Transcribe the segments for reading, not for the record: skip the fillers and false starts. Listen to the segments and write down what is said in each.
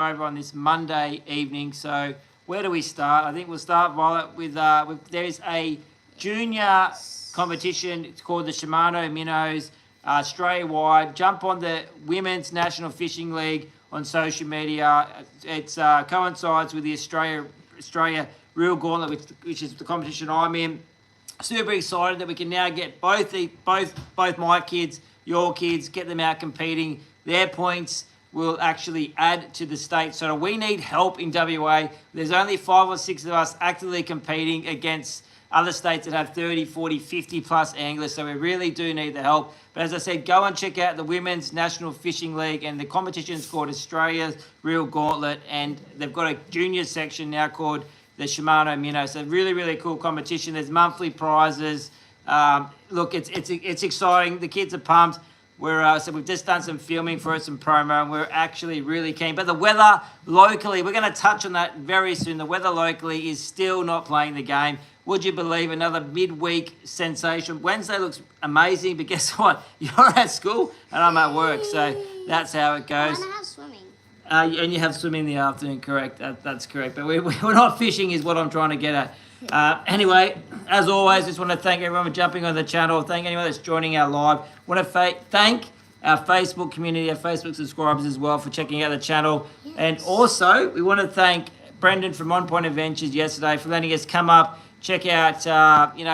over on this Monday evening. So where do we start? I think we'll start, Violet, with there's a junior competition. It's called the Shimano Minnows Australia-wide. Jump on the Women's National Fishing League on social media. It coincides with the Australia Real Gauntlet, which is the competition I'm in. Super excited that we can now get both my kids, your kids, get them out competing. Their points will actually add to the state. So we need help in WA. There's only 5 or 6 of us actively competing against other states that have 30, 40, 50 plus anglers. So we really do need the help. But as I said, go and check out the Women's National Fishing League, and the competition is called Australia's Real Gauntlet, and they've got a junior section now called the Shimano Minnow. So really, really cool competition. There's monthly prizes. Look, it's exciting. The kids are pumped. So we've just done some filming for it, some promo, and we're actually really keen. But the weather locally, we're going to touch on that very soon. The weather locally is still not playing the game. Would you believe, another midweek sensation? Wednesday looks amazing, but guess what? You're at school and I'm at work, so that's how it goes. And I have swimming. And you have swimming in the afternoon, correct? That's correct. But we're not fishing is what I'm trying to get at. Anyway, as always, just want to thank everyone for jumping on the channel. Thank anyone that's joining our live. Want to thank our Facebook community, our Facebook subscribers as well for checking out the channel. Yes. And also, we want to thank Brendan from On Point Adventures yesterday for letting us come up, check out,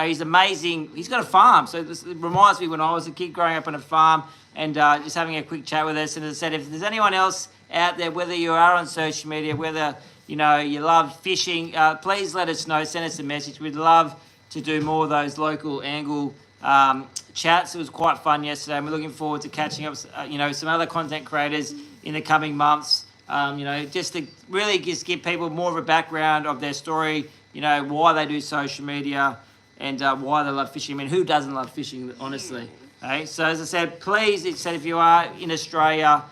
he's amazing. He's got a farm. So this reminds me when I was a kid growing up on a farm and just having a quick chat with us. And as I said, if there's anyone else out there, whether you are on social media, whether you love fishing, please let us know. Send us a message. We'd love to do more of those local angle chats. It was quite fun yesterday, and we're looking forward to catching up. Some other content creators in the coming months. Just to really just give people more of a background of their story. Why they do social media and why they love fishing. I mean, who doesn't love fishing? Honestly. Okay. So as I said, please, if you are in Australia,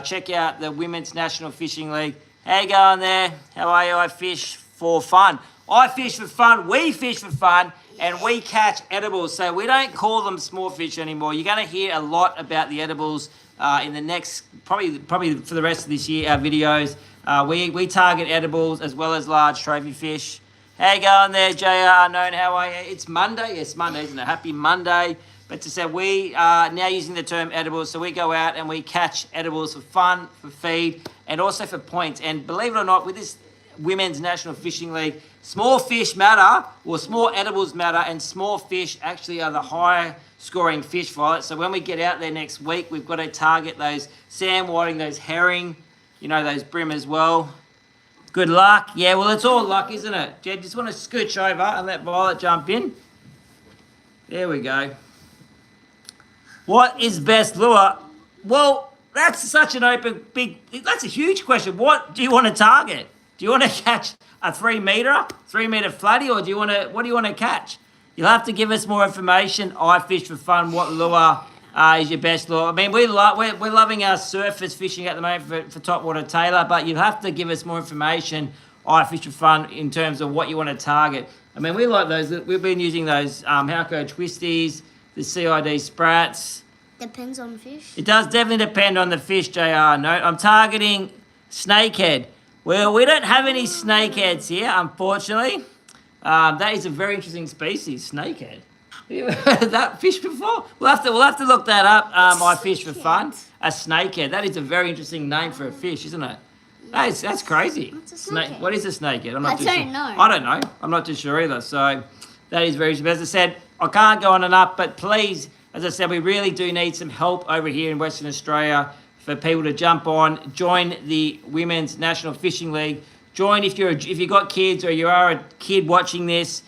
check out the Women's National Fishing League. How you going there? How are you? I fish for fun. I fish for fun. We fish for fun. And we catch edibles. So we don't call them small fish anymore. You're going to hear a lot about the edibles in the next, probably for the rest of this year, our videos. We target edibles as well as large trophy fish. How you going there, JR? Known, how are you? It's Monday. Yes, Monday, isn't it? Happy Monday. But to say we are now using the term edibles, so we go out and we catch edibles for fun, for feed, and also for points. And believe it or not, with this Women's National Fishing League, small fish matter, or small edibles matter, and small fish actually are the higher scoring fish for it. So when we get out there next week, we've got to target those sand whiting, those herring, those brim as well. Good luck. Yeah, well, it's all luck, isn't it? Jed, just want to scooch over and let Violet jump in. There we go. What is best lure? Well, that's such an that's a huge question. What do you want to target? Do you want to catch a 3 meter flatty, or what do you want to catch? You'll have to give us more information. I fish for fun. What lure is your best lure? I mean, we're loving our surface fishing at the moment for Topwater Taylor, but you'll have to give us more information. I fish for fun in terms of what you want to target. I mean, we like those. We've been using those Halco twisties, the CID sprats. Depends on the fish. It does definitely depend on the fish, JR. No, I'm targeting snakehead. Well, we don't have any snakeheads here, unfortunately. That is a very interesting species, snakehead. Have you ever heard of that fish before? We'll have to look that up. I fish for fun. A snakehead. That is a very interesting name for a fish, isn't it? That's crazy. What's a snakehead? What is a snakehead? I don't know. I don't know. I'm not too sure either. So that is very interesting. As I said, I can't go on and up, but please, as I said, we really do need some help over here in Western Australia for people to jump on, join the Women's National Fishing League. Join if you've got kids or you are a kid watching this.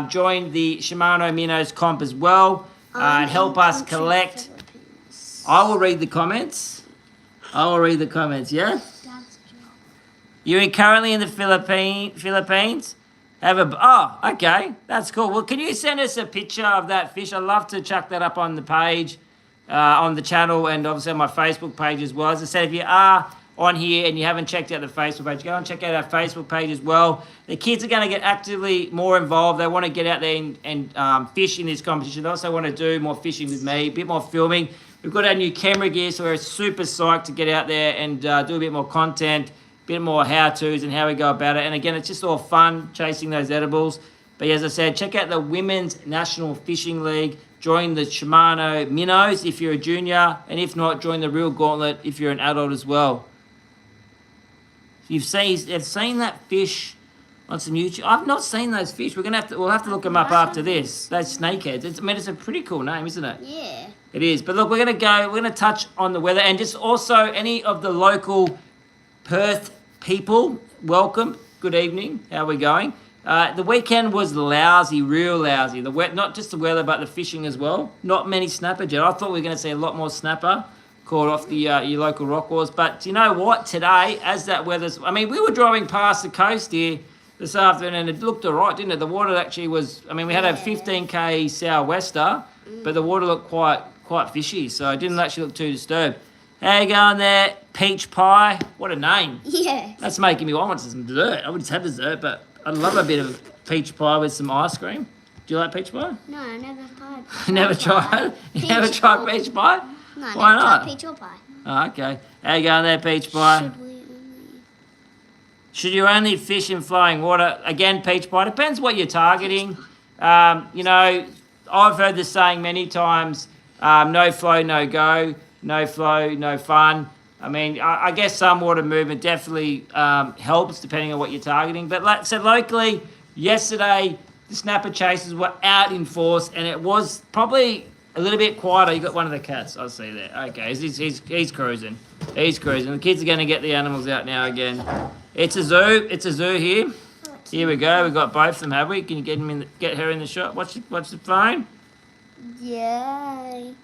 Join the Shimano Minnows comp as well and help us collect. I will read the comments. Yeah. You're currently in the Philippines. Okay, that's cool. Well, can you send us a picture of that fish? I'd love to chuck that up on the page, on the channel, and obviously on my Facebook page as well. As I said, if you are on here and you haven't checked out the Facebook page, go and check out our Facebook page as well. The kids are going to get actively more involved. They want to get out there and fish in this competition. They also want to do more fishing with me, a bit more filming. We've got our new camera gear, so we're super psyched to get out there and do a bit more content, bit more how-tos and how we go about it. And again, it's just all fun chasing those edibles. But as I said, check out the Women's National Fishing League. Join the Shimano Minnows if you're a junior, and if not, join the Real Gauntlet if you're an adult as well. You've seen that fish on some YouTube. I've not seen those fish. We'll have to look them up after this. Those snakeheads. It's a pretty cool name, isn't it? Yeah. It is. But look, we're gonna touch on the weather and just also any of the local Perth people. Welcome. Good evening. How are we going? The weekend was lousy, real lousy. Not just the weather, but the fishing as well. Not many snapper, Jed. I thought we were going to see a lot more snapper caught off the your local rock walls. But do you know what? Today, as that weather's... I mean, we were driving past the coast here this afternoon and it looked all right, didn't it? The water actually was... I mean, we had a 15k sou'wester, but the water looked quite fishy, so it didn't actually look too disturbed. How you going there? Peach pie. What a name. Yeah. That's making me want some dessert. I would just have dessert, but... I'd love a bit of peach pie with some ice cream. Do you like peach pie? No, I never tried. You never tried? You never tried peach pie? No, I Why never not? tried peach or pie. Oh, okay. How you going there, peach pie? Should we only... Should you only fish in flowing water? Again, peach pie. Depends what you're targeting. You know, I've heard this saying many times, no flow, no go. No flow, no fun. I mean, I guess some water movement definitely helps depending on what you're targeting. But like I said, locally, yesterday, the snapper chasers were out in force and it was probably a little bit quieter. You got one of the cats, I see there. Okay, he's cruising. He's cruising. The kids are going to get the animals out now again. It's a zoo. It's a zoo here. Here we go. We've got both of them, have we? Can you get her in the shot? Watch the phone. Yay.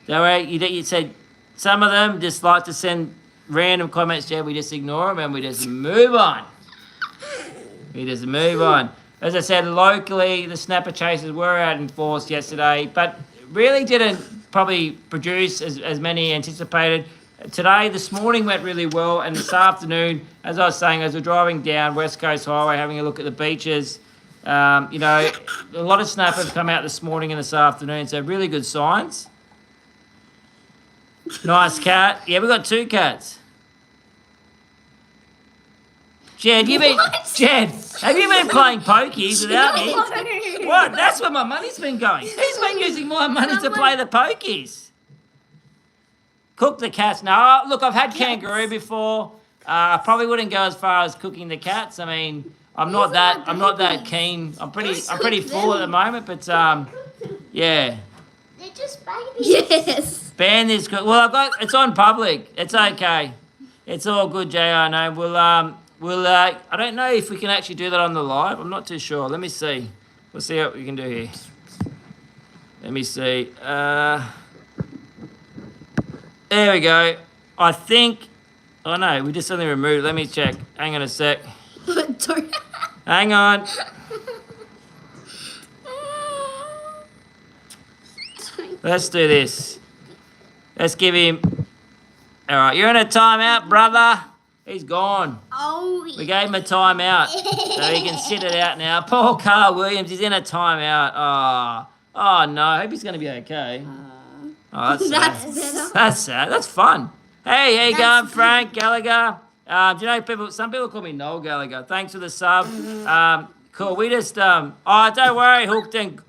Don't worry, you said some of them just like to send random comments, Jed. We just ignore them and we just move on. As I said, locally, the snapper chasers were out in force yesterday, but really didn't probably produce as many anticipated. Today, this morning went really well, and this afternoon, as I was saying, as we're driving down West Coast Highway, having a look at the beaches, you know, a lot of snapper have come out this morning and this afternoon, so really good signs. Nice cat. Yeah, we got two cats. Jed, have you been playing pokies without me? What? That's where my money's been going. Who's been using my money to play the pokies? Cook the cats. No, look, I've had kangaroo before. I probably wouldn't go as far as cooking the cats. I mean, I'm not that keen. I'm pretty full at the moment, but yeah. They're just babies. Yes. Ban this. Well, it's on public. It's okay. It's all good, JR. No, we'll. I don't know if we can actually do that on the live. I'm not too sure. Let me see. We'll see what we can do here. Let me see. There we go. I think. Oh no, we just suddenly removed. Let me check. Hang on a sec. Hang on. Let's do this. Let's give him... All right, you're in a timeout, brother. He's gone. Oh, We gave him a timeout, so he can sit it out now. Poor Carl Williams, he's in a timeout. Oh no, I hope he's going to be okay. Oh, that's sad. That's sad. That's fun. Hey, how you going, Frank Gallagher? Do you know some people call me Noel Gallagher. Thanks for the sub. Cool. We just don't worry, hooked and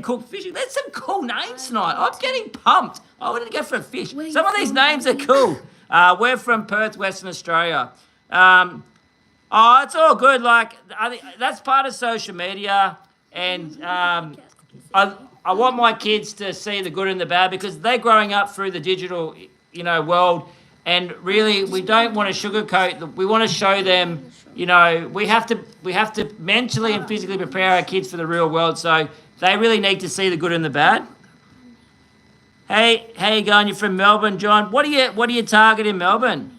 cooked fishing. That's some cool names tonight. I'm getting pumped. I wanted to go for a fish. Some of these names are cool. We're from Perth, Western Australia. It's all good. Like I think that's part of social media, and I want my kids to see the good and the bad because they're growing up through the digital, world, and really we don't want to sugarcoat. We want to show them. We have to mentally and physically prepare our kids for the real world. So they really need to see the good and the bad. Hey, how you going? You're from Melbourne, John. What are you targeting, Melbourne?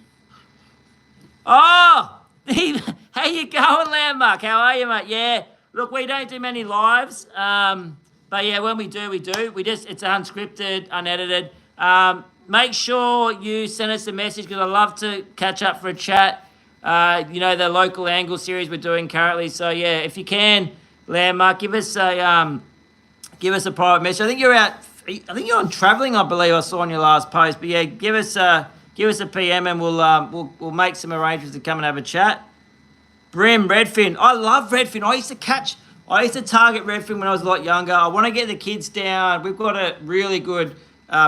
Oh, how you going, Landmark? How are you, mate? Yeah. Look, we don't do many lives, but yeah, when we do, it's unscripted, unedited. Make sure you send us a message because I love to catch up for a chat. The local angle series we're doing currently. So yeah, if you can, Landmark, give us a private message. I think you're out I think you're on travelling, I believe I saw on your last post. But yeah, give us a PM and we'll make some arrangements to come and have a chat. Brim, redfin. I love redfin. I used to target redfin when I was a lot younger. I want to get the kids down. We've got a really good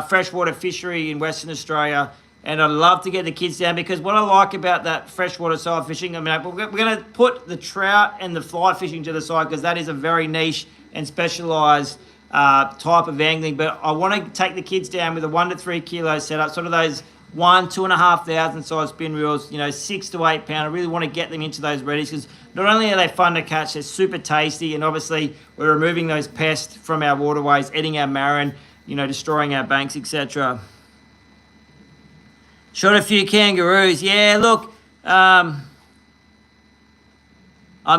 freshwater fishery in Western Australia, and I'd love to get the kids down because what I like about that freshwater side fishing, I mean, we're going to put the trout and the fly fishing to the side because that is a very niche and specialised type of angling. But I want to take the kids down with a 1 to 3 kilo setup, sort of those 2,500 size spin reels, 6 to 8 pound. I really want to get them into those reddies because not only are they fun to catch, they're super tasty, and obviously we're removing those pests from our waterways, eating our marron, destroying our banks, etc. Shot a few kangaroos. Yeah, look,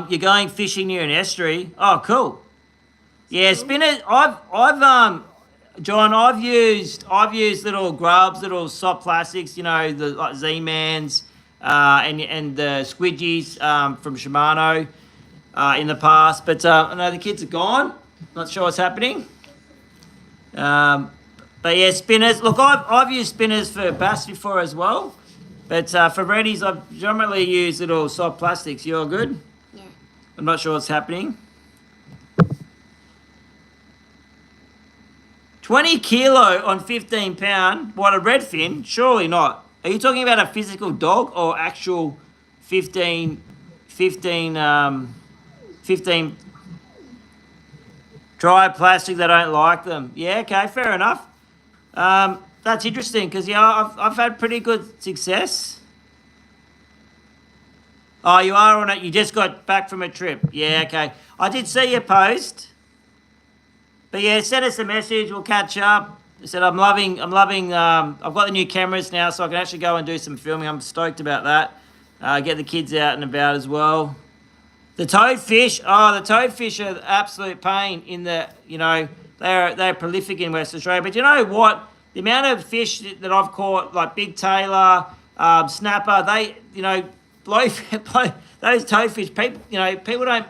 you're going fishing near an estuary. Oh, cool. Yeah, spinners. John, I've used little grubs, little soft plastics, the like Z-Mans, and the squidgies from Shimano in the past. But I know the kids are gone. Not sure what's happening. But yeah, spinners. Look, I've used spinners for bass before as well. But for reddies, I've generally used little soft plastics. You're good? Yeah. I'm not sure what's happening. 20 kilo on 15 pound. What, a redfin? Surely not. Are you talking about a physical dog or actual 15 dry plastic? They don't like them. Yeah, okay, fair enough. That's interesting because, I've had pretty good success. Oh, you are on it. You just got back from a trip. Yeah, okay. I did see your post. But yeah, send us a message. We'll catch up. I said I'm loving. I've got the new cameras now, so I can actually go and do some filming. I'm stoked about that. Get the kids out and about as well. The toadfish. Oh, the toadfish are absolute pain in the. They're prolific in Western Australia. But you know what? The amount of fish that I've caught, like big tailor, snapper, they blow those toadfish. People don't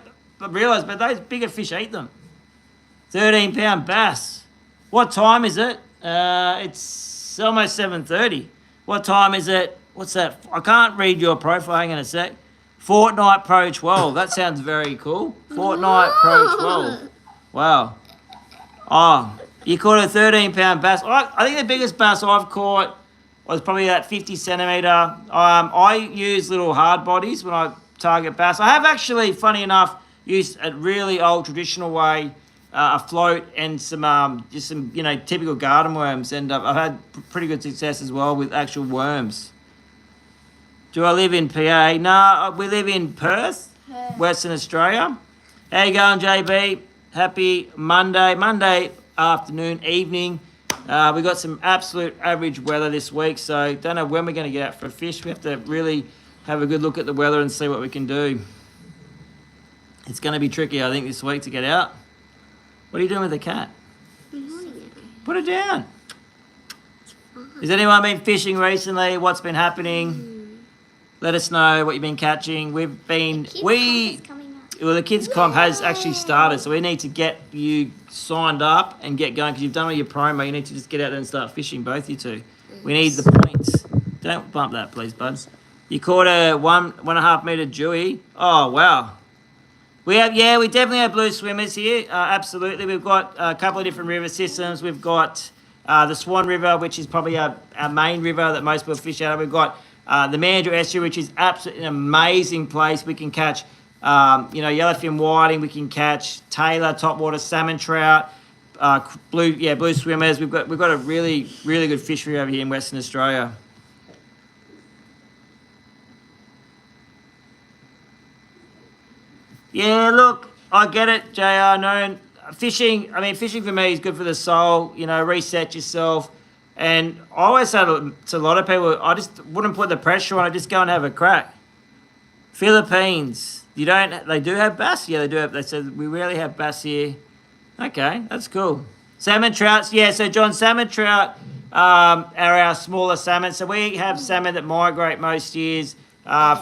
realise, but those bigger fish eat them. 13 pound bass. What time is it? It's almost 7:30. What time is it? What's that? I can't read your profile. Hang on a sec. Fortnite Pro 12. That sounds very cool. Fortnite Pro 12. Wow. Oh, you caught a 13 pound bass. I think the biggest bass I've caught was probably that 50 centimetre. I use little hard bodies when I target bass. I have actually, funny enough, used a really old traditional way, a float and some typical garden worms, and I've had pretty good success as well with actual worms. Do I live in PA? No, we live in Perth, Western Australia. How you going, JB? Happy Monday afternoon, evening. We got some absolute average weather this week, so don't know when we're going to get out for a fish. We have to really have a good look at the weather and see what we can do. It's going to be tricky, I think, this week to get out. What are you doing with the cat? Put it down. Has anyone been fishing recently? What's been happening? Let us know what you've been catching. The kids comp has actually started, so we need to get you signed up and get going because you've done all your promo. You need to just get out there and start fishing, both you two. We need the points. Don't bump that, please, bud. You caught a 1.5 metre jewie. Oh, wow. We definitely have blue swimmers here. Absolutely. We've got a couple of different river systems. We've got the Swan River, which is probably our main river that most people fish out of. We've got the Mandurah Estuary, which is absolutely an amazing place. We can catch, yellowfin whiting. We can catch tailor, topwater salmon trout, blue swimmers. We've got a really, really good fishery over here in Western Australia. Yeah, look, I get it, JR. No, fishing for me is good for the soul. Reset yourself. And I always say to a lot of people, I just wouldn't put the pressure on it. Just go and have a crack. Philippines, they do have bass? Yeah, they do have. They said we rarely have bass here. Okay, that's cool. Salmon trouts, yeah. So John, salmon trout are our smaller salmon. So we have salmon that migrate most years.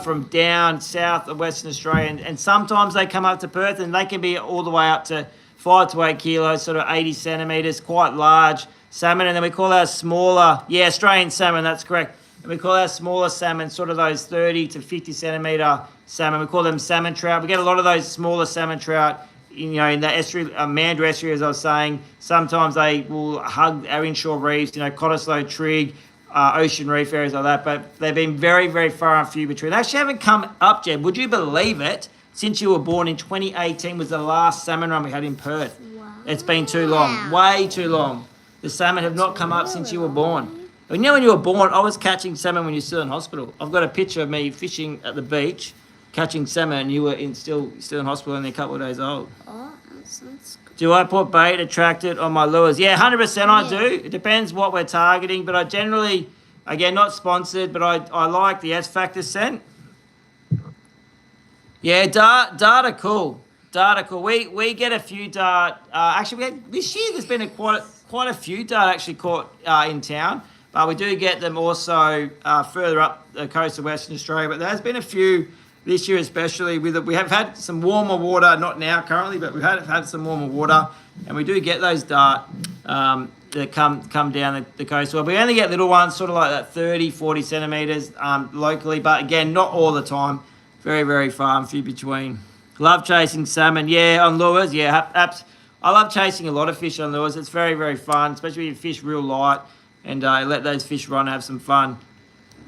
From down south of Western Australia, and sometimes they come up to Perth, and they can be all the way up to 5 to 8 kilos, sort of 80 centimetres, quite large salmon. And then we call our smaller, Australian salmon, that's correct. And we call our smaller salmon sort of those 30 to 50 centimetre salmon. We call them salmon trout. We get a lot of those smaller salmon trout, in the estuary, Mandurah estuary, as I was saying. Sometimes they will hug our inshore reefs, Cottesloe, Trig, Ocean Reef areas like that. But they've been very, very far and few between. They actually haven't come up, Jed. Would you believe it? Since you were born in 2018 was the last salmon run we had in Perth. Wow. It's been too long, way too long. The salmon have not come up since you were born. When you were born, I was catching salmon when you were still in hospital. I've got a picture of me fishing at the beach, catching salmon, and you were still in hospital only a couple of days old. Oh, that sounds good. Do I put bait attracted on my lures? Yeah, 100% I do. It depends what we're targeting, but I generally, again, not sponsored, but I like the S Factor scent. Yeah, dart are cool. Dart are cool. We get a few dart. Actually, this year there's been quite a few dart actually caught in town. But we do get them also further up the coast of Western Australia. But there's been a few this year, especially. We have had some warmer water, not now currently, but we've had some warmer water, and we do get those dart that come down the coast. Well, we only get little ones, sort of like that 30, 40 centimetres locally, but again, not all the time. Very, very far and few between. Love chasing salmon, on lures, I love chasing a lot of fish on lures. It's very, very fun, especially when you fish real light and let those fish run and have some fun.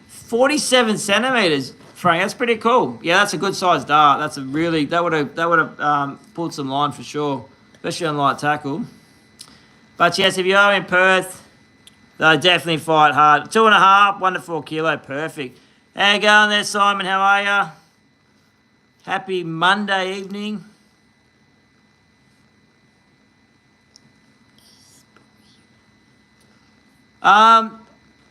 47 centimetres, Frank, that's pretty cool. Yeah, that's a good sized dart. That would have pulled some line for sure, especially on light tackle. But yes, if you are in Perth, they'll definitely fight hard. 2.5, 1 to 4 kilo, perfect. How you going there, Simon? How are you? Happy Monday evening.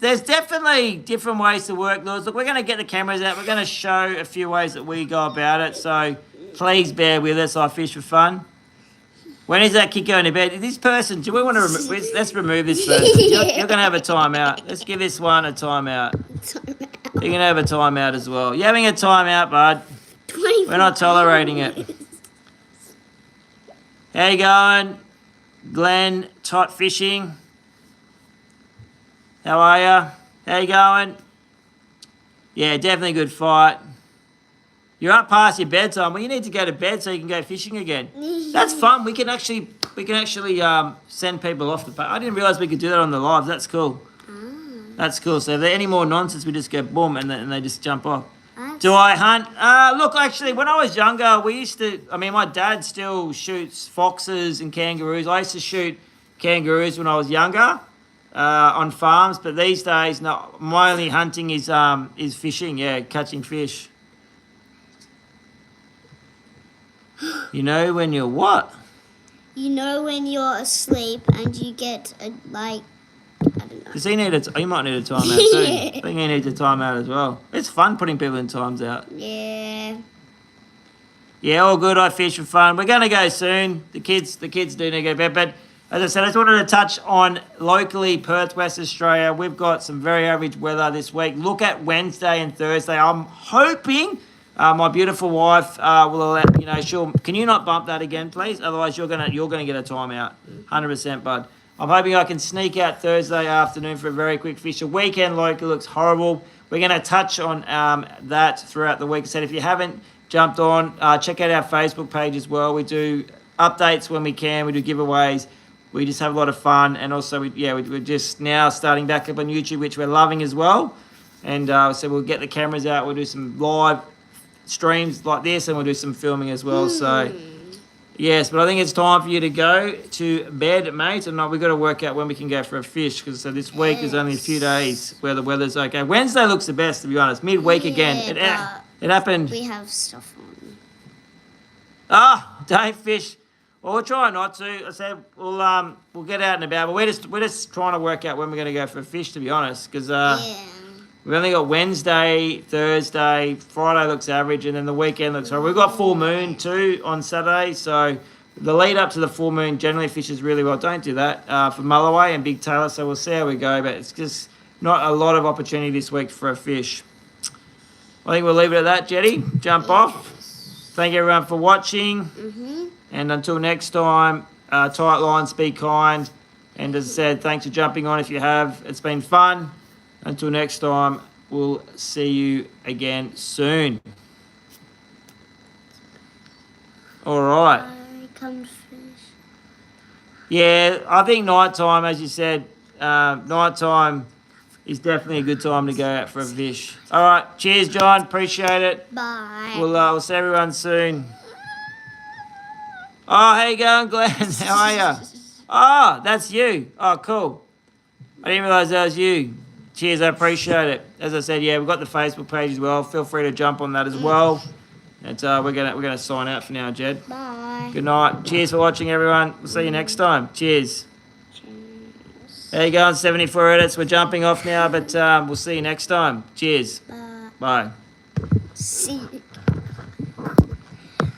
There's definitely different ways to work lures. Look, we're going to get the cameras out. We're going to show a few ways that we go about it. So please bear with us. I fish for fun. When is that kid going to bed? This person, do we want to let's remove this person. You're going to have a timeout. Let's give this one a timeout. You're going to have a timeout as well. You're having a timeout, bud. We're not tolerating it. How you going? Glenn, Tot Fishing. How are you? How you going? Yeah, definitely a good fight. You're up past your bedtime. Well, you need to go to bed so you can go fishing again. That's fun. We can actually send people off the page. I didn't realise we could do that on the live. That's cool. That's cool. So if there's any more nonsense, we just go boom and they just jump off. Do I hunt? Look, actually, when I was younger, my dad still shoots foxes and kangaroos. I used to shoot kangaroos when I was younger on farms, but these days, no, my only hunting is fishing, catching fish. You know when you're what? You know when you're asleep and you get I don't know. Does he need he might need a timeout soon. I think he needs a timeout as well. It's fun putting people in times out. Yeah. Yeah, all good. I fish for fun. We're going to go soon. The kids do need to go to bed. But as I said, I just wanted to touch on locally Perth, West Australia. We've got some very average weather this week. Look at Wednesday and Thursday. I'm hoping my beautiful wife will allow. Can you not bump that again, please? Otherwise, you're gonna get a timeout. 100%, bud. I'm hoping I can sneak out Thursday afternoon for a very quick fish. The weekend local looks horrible. We're going to touch on that throughout the week. So if you haven't jumped on, check out our Facebook page as well. We do updates when we can. We do giveaways. We just have a lot of fun. And also, we're just now starting back up on YouTube, which we're loving as well. And so we'll get the cameras out. We'll do some live streams like this, and we'll do some filming as well. So... yes, but I think it's time for you to go to bed, mate. And we've got to work out when we can go for a fish because this week is only a few days where the weather's okay. Wednesday looks the best, to be honest. Midweek again. It happened. We have stuff on. Don't fish. Well, we'll try not to. I said we'll get out and about, but we're just trying to work out when we're going to go for a fish, to be honest, because we've only got Wednesday, Thursday, Friday looks average, and then the weekend looks horrible. We've got full moon too on Saturday, so the lead up to the full moon generally fishes really well. Don't do that for Mulloway and Big Taylor, so we'll see how we go, but it's just not a lot of opportunity this week for a fish. I think we'll leave it at that, Jetty. Jump off. Thank you everyone for watching. And until next time, tight lines, be kind. And as I said, thanks for jumping on if you have. It's been fun. Until next time, we'll see you again soon. All right. I can't finish. Yeah, I think nighttime, as you said, nighttime is definitely a good time to go out for a fish. All right. Cheers, John. Appreciate it. Bye. We'll see everyone soon. Oh, how you going, Glenn? How are you? Oh, that's you. Oh, cool. I didn't realise that was you. Cheers, I appreciate it. As I said, yeah, we've got the Facebook page as well. Feel free to jump on that as well. And we're gonna sign out for now, Jed. Bye. Good night. Cheers for watching, everyone. We'll see you next time. Cheers. There you go, 74 edits. We're jumping off now, but we'll see you next time. Cheers. Bye. Bye. See you.